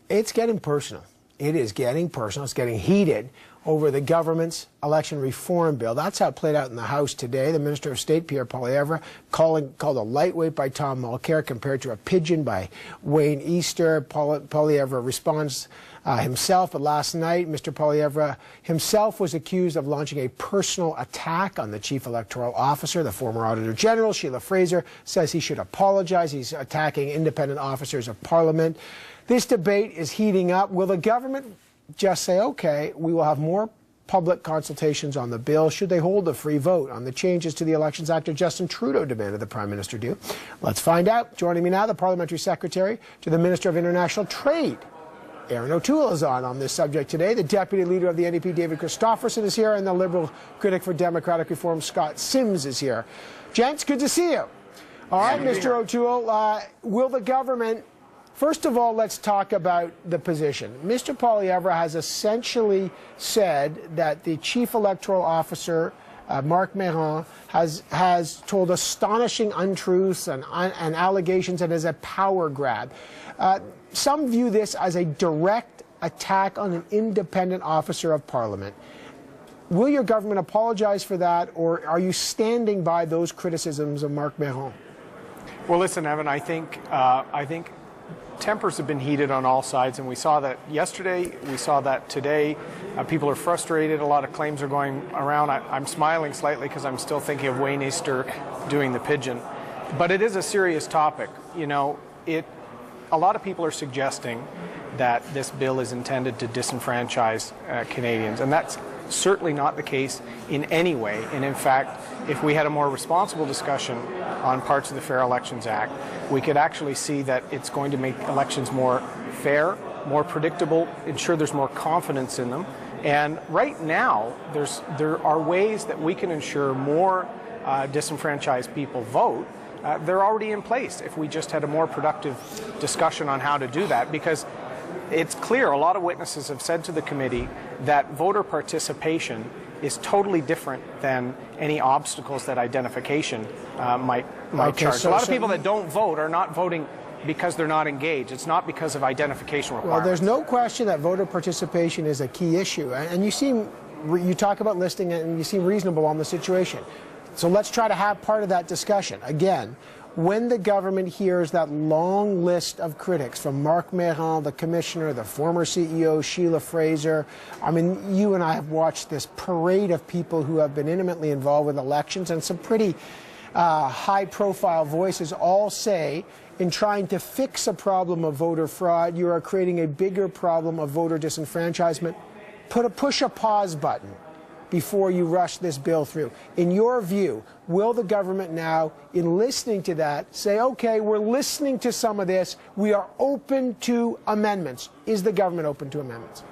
It's getting personal. It is getting personal. It's getting heated over the government's election reform bill. That's how it played out in the House today. The Minister of State, Pierre Poilievre, called a lightweight by Tom Mulcair compared to a pigeon by Wayne Easter. Poilievre responds himself, but last night Mr. Poilievre himself was accused of launching a personal attack on the Chief Electoral Officer. The former Auditor General, Sheila Fraser, says he should apologize. He's attacking independent officers of Parliament. This debate is heating up. Will the government just say, okay, we will have more public consultations on the bill? Should they hold a free vote on the changes to the Elections Act Justin Trudeau demanded the Prime Minister do? Let's find out. Joining me now, the Parliamentary Secretary to the Minister of International Trade, Erin O'Toole, is on this subject today. The Deputy Leader of the NDP, David Christopherson, is here, and the Liberal critic for Democratic Reform, Scott Sims, is here. Gents, good to see you. All right, Mr. O'Toole, will the government... First of all, let's talk about the position. Mr. Poilievre has essentially said that the Chief Electoral Officer, Marc Méran, has told astonishing untruths and allegations and is a power grab. Some view this as a direct attack on an independent officer of Parliament. Will your government apologize for that, or are you standing by those criticisms of Marc Méran? Well, listen, Evan, I think tempers have been heated on all sides, and we saw that yesterday, we saw that today. People are frustrated, a lot of claims are going around. I'm smiling slightly because I'm still thinking of Wayne Easter doing the pigeon. But it is a serious topic. You know, a lot of people are suggesting that this bill is intended to disenfranchise Canadians, and that's certainly not the case in any way. And in fact, if we had a more responsible discussion on parts of the Fair Elections Act, we could actually see that it's going to make elections more fair, more predictable, ensure there's more confidence in them. And right now, there are ways that we can ensure more disenfranchised people vote. They're already in place if we just had a more productive discussion on how to do that, because it's clear, a lot of witnesses have said to the committee that voter participation is totally different than any obstacles that identification might charge. So a lot of people that don't vote are not voting because they're not engaged. It's not because of identification requirements. Well, there's no question that voter participation is a key issue. And you talk about listing it, and you seem reasonable on the situation. So let's try to have part of that discussion. Again, when the government hears that long list of critics from Marc Méran, the Commissioner, the former CEO, Sheila Fraser, I mean, you and I have watched this parade of people who have been intimately involved with elections, and some pretty high-profile voices all say, in trying to fix a problem of voter fraud, you are creating a bigger problem of voter disenfranchisement. Push a pause button before you rush this bill through. In your view, will the government now, in listening to that, say, okay, we're listening to some of this, we are open to amendments? Is the government open to amendments?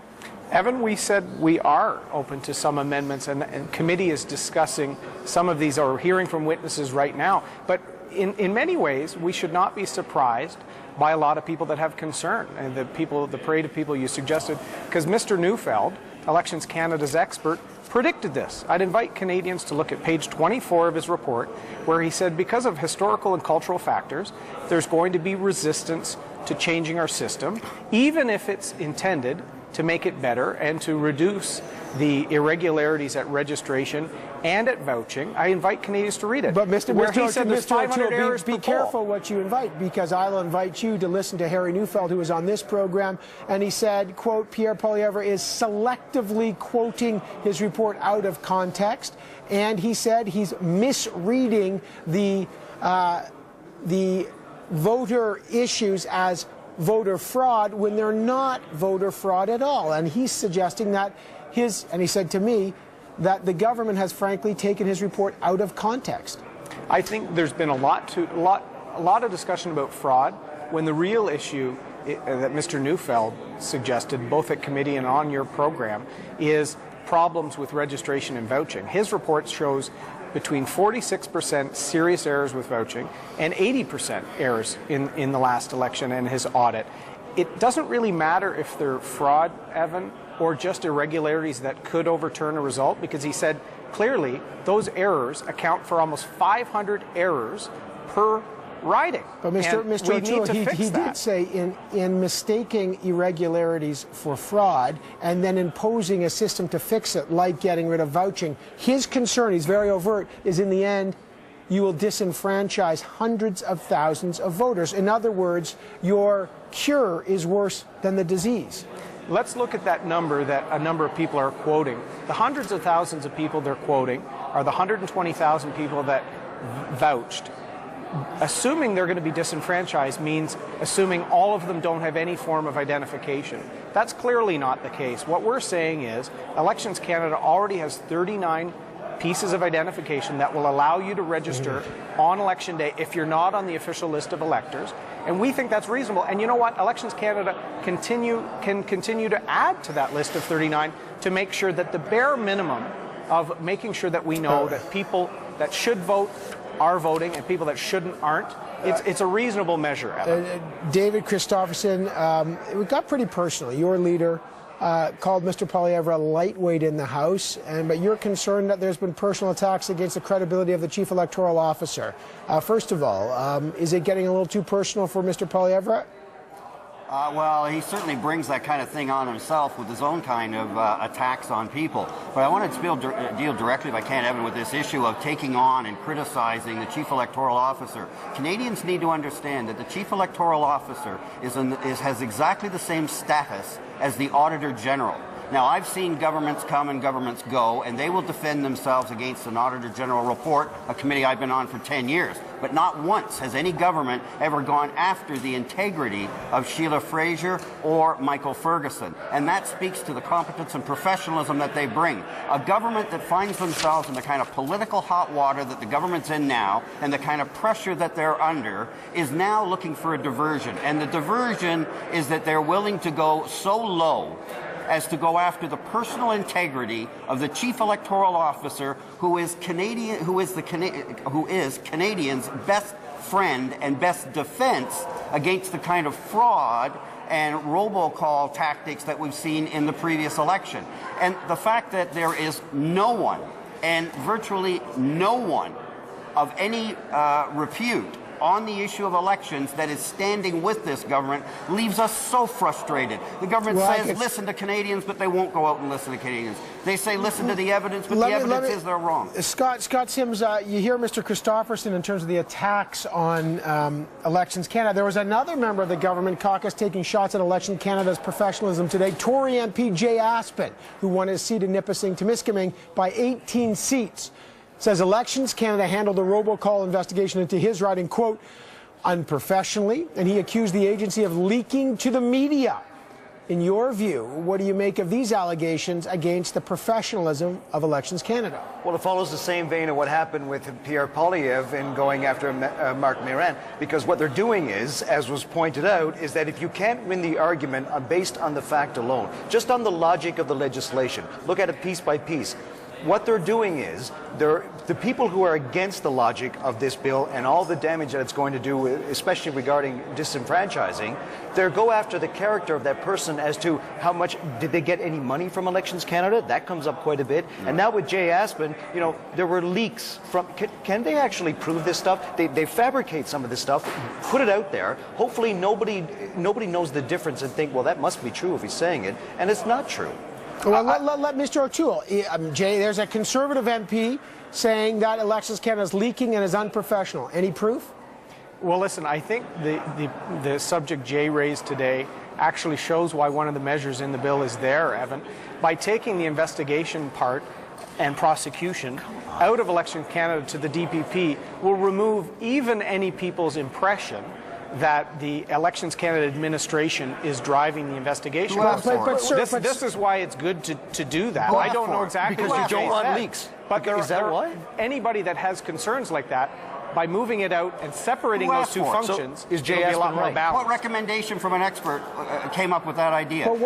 Evan, we said we are open to some amendments, and committee is discussing some of these or hearing from witnesses right now. But in many ways, we should not be surprised by a lot of people that have concern, and the parade of people you suggested, because Mr. Neufeld, Elections Canada's expert, predicted this. I'd invite Canadians to look at page 24 of his report, where he said because of historical and cultural factors, there's going to be resistance to changing our system, even if it's intended to make it better and to reduce the irregularities at registration and at vouching. I invite Canadians to read it. But Mr. Be careful what you invite, because I'll invite you to listen to Harry Neufeld, who was on this program, and he said, quote, Pierre Poilievre is selectively quoting his report out of context, and he said he's misreading the voter issues as voter fraud when they're not voter fraud at all. And he's suggesting that and he said to me that the government has frankly taken his report out of context. I think there's been a lot of discussion about fraud, when the real issue that Mr. Neufeld suggested, both at committee and on your program, is problems with registration and vouching. His report shows between 46% serious errors with vouching and 80% errors in the last election and his audit. It doesn't really matter if they're fraud, Evan, or just irregularities that could overturn a result, because he said clearly those errors account for almost 500 errors per riding. But And Mr. we need O'Toole, to fix he that. did say in mistaking irregularities for fraud and then imposing a system to fix it, like getting rid of vouching, his concern, he's very overt, is in the end you will disenfranchise hundreds of thousands of voters. In other words, your cure is worse than the disease. Let's look at that number that a number of people are quoting. The hundreds of thousands of people they're quoting are the 120,000 people that vouched. Assuming they're going to be disenfranchised means assuming all of them don't have any form of identification. That's clearly not the case. What we're saying is Elections Canada already has 39 pieces of identification that will allow you to register on Election Day if you're not on the official list of electors. And we think that's reasonable. And you know what? Elections Canada can continue to add to that list of 39 to make sure that the bare minimum of making sure that we know that people that should vote are voting and people that shouldn't aren't. It's a reasonable measure, Evan. David Christopherson, it got pretty personal. Your leader called Mr. Poilievre a lightweight in the House, but you're concerned that there's been personal attacks against the credibility of the Chief Electoral Officer. First of all, is it getting a little too personal for Mr. Poilievre? Well, he certainly brings that kind of thing on himself with his own kind of attacks on people. But I wanted to deal directly, if I can, Evan, with this issue of taking on and criticizing the Chief Electoral Officer. Canadians need to understand that the Chief Electoral Officer has exactly the same status as the Auditor General. Now, I've seen governments come and governments go, and they will defend themselves against an Auditor General report, a committee I've been on for 10 years. But not once has any government ever gone after the integrity of Sheila Fraser or Michael Ferguson. And that speaks to the competence and professionalism that they bring. A government that finds themselves in the kind of political hot water that the government's in now, and the kind of pressure that they're under, is now looking for a diversion. And the diversion is that they're willing to go so low as to go after the personal integrity of the Chief Electoral Officer, who is Canadians' best friend and best defense against the kind of fraud and robocall tactics that we've seen in the previous election. And the fact that there is no one, and virtually no one, of any repute on the issue of elections that is standing with this government leaves us so frustrated. The government says listen to Canadians, but they won't go out and listen to Canadians. They say listen to the evidence, but the evidence is they're wrong. Scott Sims, you hear Mr. Christopherson in terms of the attacks on Elections Canada. There was another member of the government caucus taking shots at Election Canada's professionalism today, Tory MP Jay Aspin, who won his seat in Nipissing-Temiskaming by 18 seats. Says Elections Canada handled the robocall investigation into his riding, quote, unprofessionally, and he accused the agency of leaking to the media. In your view, what do you make of these allegations against the professionalism of Elections Canada? Well, it follows the same vein of what happened with Pierre Poilievre in going after Marc Mayran, because what they're doing is, as was pointed out, is that if you can't win the argument based on the fact alone, just on the logic of the legislation, look at it piece by piece. What they're doing is, the people who are against the logic of this bill and all the damage that it's going to do, especially regarding disenfranchising, they go after the character of that person as to how much, did they get any money from Elections Canada? That comes up quite a bit. And now with Jay Aspin, you know, there were leaks from, can they actually prove this stuff? They fabricate some of this stuff, put it out there. Hopefully nobody knows the difference and think, well, that must be true if he's saying it. And it's not true. Well, let Mr. O'Toole. Jay, there's a Conservative MP saying that Elections Canada is leaking and is unprofessional. Any proof? Well, listen, I think the subject Jay raised today actually shows why one of the measures in the bill is there, Evan. By taking the investigation part and prosecution out of Elections Canada to the DPP will remove even any people's impression that the Elections Canada administration is driving the investigation. This is why it's good to do that. I don't know exactly because you don't want leaks. But is that why? Anybody that has concerns like that, by moving it out and separating those two functions, is Jay a lot more balanced. What recommendation from an expert came up with that idea? Well,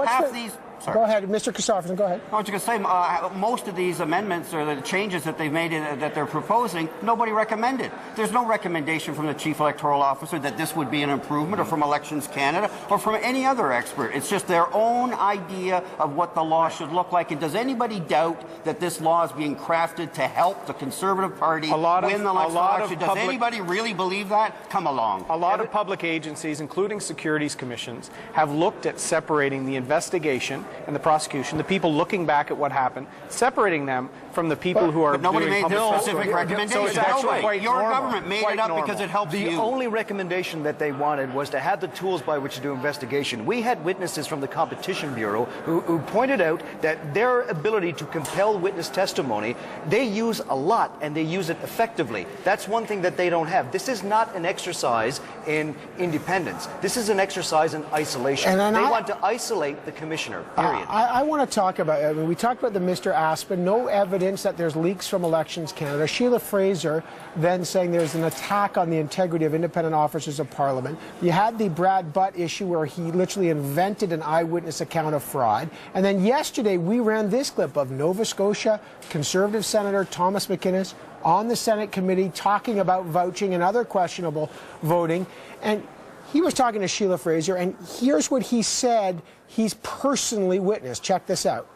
Sorry. Go ahead, Mr. Christopherson, go ahead. I was just going to say, most of these amendments or the changes that they've made that they're proposing, nobody recommended. There's no recommendation from the Chief Electoral Officer that this would be an improvement, or from Elections Canada, or from any other expert. It's just their own idea of what the law should look like. And does anybody doubt that this law is being crafted to help the Conservative Party win the next election? Does anybody really believe that? Come along. A lot of public agencies, including securities commissions, have looked at separating the investigation and the prosecution, the people looking back at what happened, separating them from the people who are But nobody doing made public no specific recommendation. So it's actually quite Your normal. government made Quite it up normal. because it helps The you. only recommendation that they wanted was to have the tools by which to do investigation. We had witnesses from the Competition Bureau who pointed out that their ability to compel witness testimony, they use a lot and they use it effectively. That's one thing that they don't have. This is not an exercise in independence. This is an exercise in isolation. And then they want to isolate the commissioner, period. I want to talk about, I mean, we talked about the Mr. Aspen, no evidence that there's leaks from Elections Canada. Sheila Fraser then saying there's an attack on the integrity of independent officers of Parliament. You had the Brad Butt issue where he literally invented an eyewitness account of fraud. And then yesterday we ran this clip of Nova Scotia Conservative Senator Thomas McInnes on the Senate committee talking about vouching and other questionable voting. And he was talking to Sheila Fraser, and here's what he said he's personally witnessed. Check this out.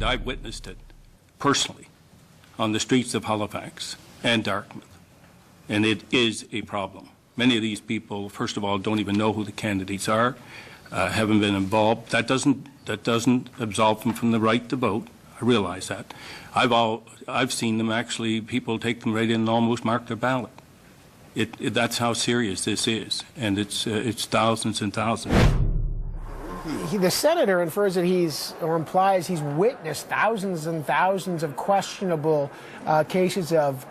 I've witnessed it personally on the streets of Halifax and Dartmouth, and it is a problem. Many of these people, first of all, don't even know who the candidates are, haven't been involved. That doesn't absolve them from the right to vote. I realize that. I've seen them actually. People take them right in and almost mark their ballot. That's how serious this is, and it's thousands and thousands. The senator infers that or implies he's witnessed thousands and thousands of questionable cases of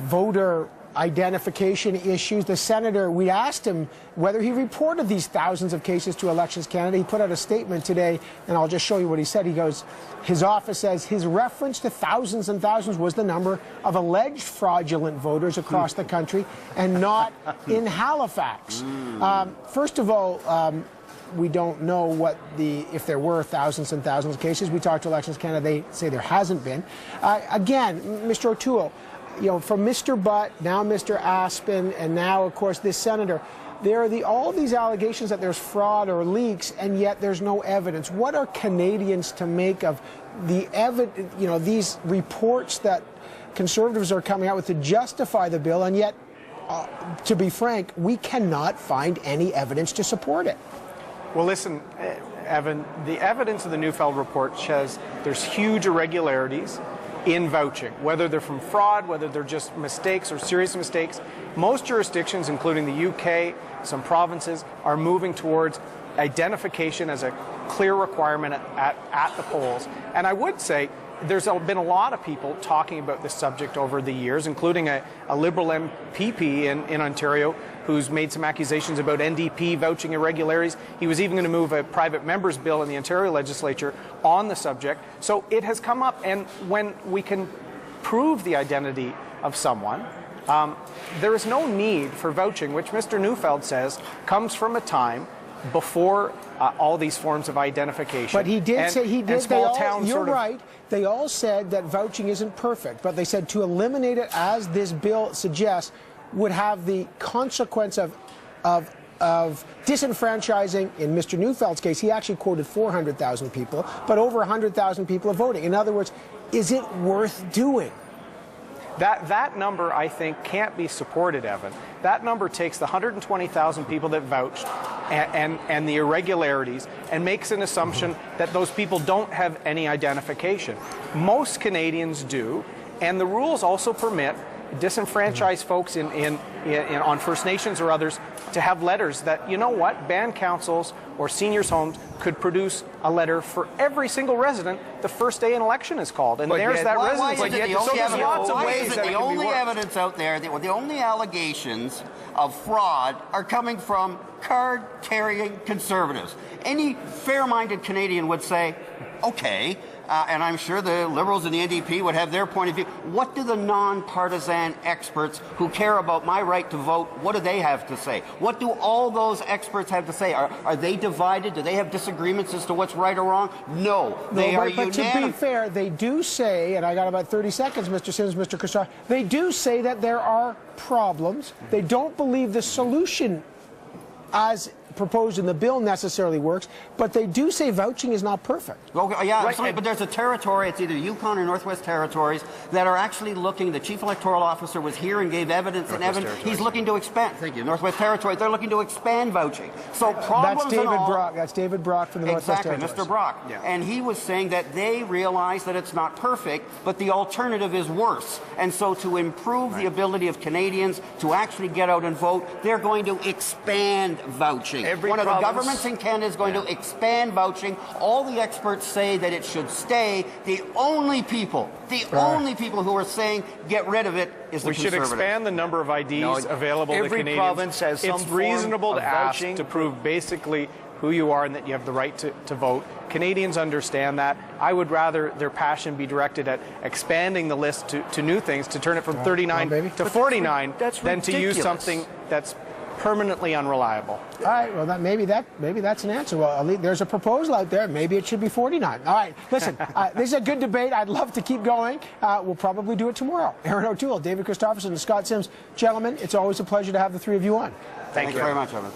voter identification issues. The senator, we asked him whether he reported these thousands of cases to Elections Canada. He put out a statement today, and I'll just show you what he said. He goes, his office says his reference to thousands and thousands was the number of alleged fraudulent voters across the country and not in Halifax. First of all, we don't know if there were thousands and thousands of cases. We talked to Elections Canada. They say there hasn't been. Again, Mr. O'Toole, from Mr. Butt, now Mr. Aspen, and now, of course, this senator, there are all these allegations that there's fraud or leaks, and yet there's no evidence. What are Canadians to make of these reports that Conservatives are coming out with to justify the bill, and yet, to be frank, we cannot find any evidence to support it? Well, listen, Evan, the evidence of the Neufeld report says there's huge irregularities in vouching, whether they're from fraud, whether they're just mistakes or serious mistakes. Most jurisdictions, including the UK, some provinces, are moving towards identification as a clear requirement at the polls. And I would say there's been a lot of people talking about this subject over the years, including a Liberal MPP in Ontario who's made some accusations about NDP vouching irregularities. He was even going to move a private member's bill in the Ontario legislature on the subject. So it has come up, and when we can prove the identity of someone, there is no need for vouching, which Mr. Neufeld says comes from a time before all these forms of identification. But he did say he did. Small towns you're sort of, right. They all said that vouching isn't perfect, but they said to eliminate it, as this bill suggests, would have the consequence of disenfranchising. In Mr. Neufeld's case, he actually quoted 400,000 people, but over 100,000 people are voting. In other words, is it worth doing? That number, I think, can't be supported, Evan. That number takes the 120,000 people that vouched and the irregularities and makes an assumption that those people don't have any identification. Most Canadians do, and the rules also permit disenfranchised folks on First Nations or others to have letters that, you know what, band councils or seniors' homes could produce a letter for every single resident the first day an election is called. And there's that resident. So there's lots of ways that it can be worked. The only evidence out there, the only allegations of fraud are coming from card-carrying Conservatives. Any fair-minded Canadian would say, okay, and I'm sure the Liberals and the NDP would have their point of view. What do the non-partisan experts who care about my right to vote, what do they have to say? What do all those experts have to say? Are they divided? Do they have disagreements as to what's right or wrong? No, they are unanimous. But to be fair, they do say, and I got about 30 seconds, Mr. Sims, Mr. Christophe, they do say that there are problems. They don't believe the solution as proposed in the bill necessarily works, but they do say vouching is not perfect. Okay, yeah, absolutely. But there's a territory, it's either Yukon or Northwest Territories, that are actually looking, the Chief Electoral Officer was here and gave evidence, he's looking to expand, thank you, Northwest Territories, they're looking to expand vouching. So problems That's David Brock. That's David Brock from the Northwest Territories. Exactly, Mr. Brock. Yeah. And he was saying that they realize that it's not perfect, but the alternative is worse. And so to improve the ability of Canadians to actually get out and vote, they're going to expand vouching. One of the governments in Canada is going to expand vouching. All the experts say that it should stay. The only people who are saying get rid of it is the Conservatives. We should expand the number of IDs available to Canadians. Every province has some It's reasonable form to of ask vouching. to prove basically who you are and that you have the right to vote. Canadians understand that. I would rather their passion be directed at expanding the list to new things, to turn it from 39 to 49, than to use something that's permanently unreliable. All right, well, maybe that's an answer. Well, there's a proposal out there. Maybe it should be 49. All right, listen, this is a good debate. I'd love to keep going. We'll probably do it tomorrow. Aaron O'Toole, David Christopherson, and Scott Sims. Gentlemen, it's always a pleasure to have the three of you on. Thank you very much, Evan.